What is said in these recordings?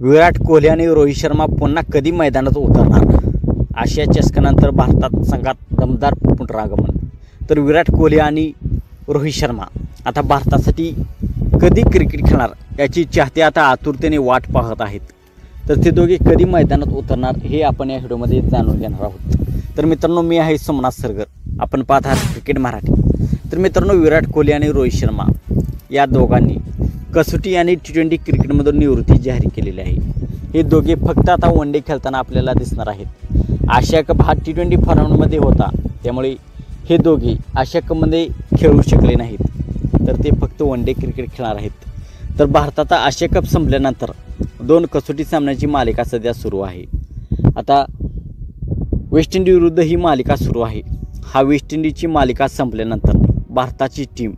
विराट कोहली आणि रोहित शर्मा पुन्हा कधी मैदानात उतरणार? आशिया चषकानंतर भारतात संघात दमदार पुनरागमन. तर विराट कोहली आणि रोहित शर्मा आता भारतासाठी कधी क्रिकेट खेळणार याची चाहते आता आतुरतेने वाट पाहत आहेत. तर ते दोघे कधी मैदानात उतरणार हे आपण या व्हिडिओमध्ये जाणून घेणार आहोत. तर मित्रांनो, मी आहे सोमनाथ सरगर, आपण पाहत आहात क्रिकेट मराठी. तर मित्रांनो, विराट कोहली आणि रोहित शर्मा या दोघांनी कसोटी आणि T20 क्रिकेटमधून निवृत्ती जाहीर केलेली आहे. हे दोघे फक्त आता वन डे खेळताना आपल्याला दिसणार आहेत. आशिया कप हा T20 फॉर्मॅटमध्ये होता, त्यामुळे हे दोघे आशिया कपमध्ये खेळू शकले नाहीत, तर ते फक्त वन डे क्रिकेट खेळणार आहेत. तर भारतात आशिया कप संपल्यानंतर 2 कसोटी सामन्यांची मालिका सध्या सुरू आहे. आता वेस्ट इंडिज विरुद्ध ही मालिका सुरू आहे. हा वेस्ट इंडिजची मालिका संपल्यानंतर भारताची टीम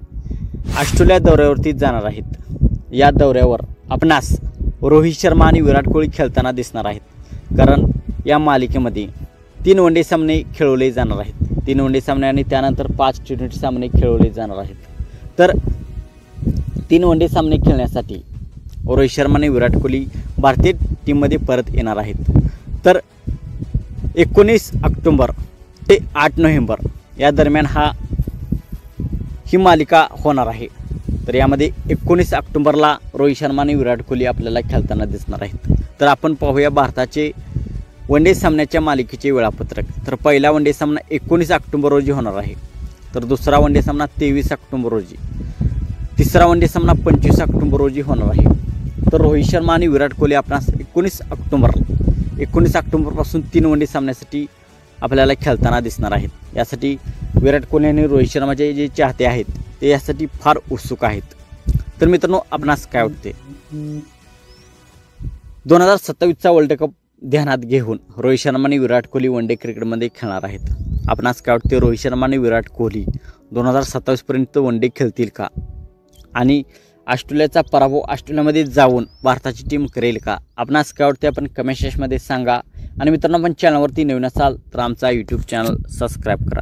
ऑस्ट्रेलिया दौऱ्यावरती जाणार आहेत. या दौऱ्यावर आपणास रोहित शर्मा आणि विराट कोहली खेळताना दिसणार आहेत, कारण या मालिकेमध्ये 3 वन डे सामने खेळवले जाणार आहेत. 3 वन डे सामने आणि त्यानंतर 5 T20 सामने खेळवले जाणार आहेत. तर 3 वन डे सामने खेळण्यासाठी रोहित शर्मा आणि विराट कोहली भारतीय टीममध्ये परत येणार आहेत. तर 19 ऑक्टोबर ते 8 नोव्हेंबर या दरम्यान ही मालिका होणार आहे. तर यामध्ये 19 ऑक्टोबरला रोहित शर्मा आणि विराट कोहली आपल्याला खेळताना दिसणार आहेत. तर आपण पाहूया भारताचे वन डे सामन्याच्या मालिकेचे वेळापत्रक. तर पहिला वन डे सामना 19 ऑक्टोबर रोजी होणार आहे. तर दुसरा वन डे सामना 23 ऑक्टोबर रोजी. तिसरा वन डे सामना 25 ऑक्टोबर रोजी होणार आहे. तर रोहित शर्मा आणि विराट कोहली आपणास 19 ऑक्टोबरपासून 3 वन डे सामन्यासाठी आपल्याला खेळताना दिसणार आहेत. यासाठी विराट कोहली आणि रोहित शर्माचे जे चाहते आहेत ते यासाठी फार उत्सुक आहेत. तर मित्रांनो, आपणास काय वाटते? 2027चा वर्ल्ड कप ध्यानात घेऊन रोहित शर्मा आणि विराट कोहली वन डे क्रिकेटमध्ये खेळणार आहेत. आपणास काय वाटते? रोहित शर्मा आणि विराट कोहली 2027पर्यंत वन डे खेळतील का? आणि ऑस्ट्रेलियाचा पराभव ऑस्ट्रेलियामध्ये जाऊन भारताची टीम करेल का? आपणास काय वाटते? आपण कमेंट सेक्शनमध्ये सांगा. आणि मित्रांनो, आपण चॅनलवरती नवीन असाल तर आमचा यूट्यूब चॅनल सबस्क्राईब करा.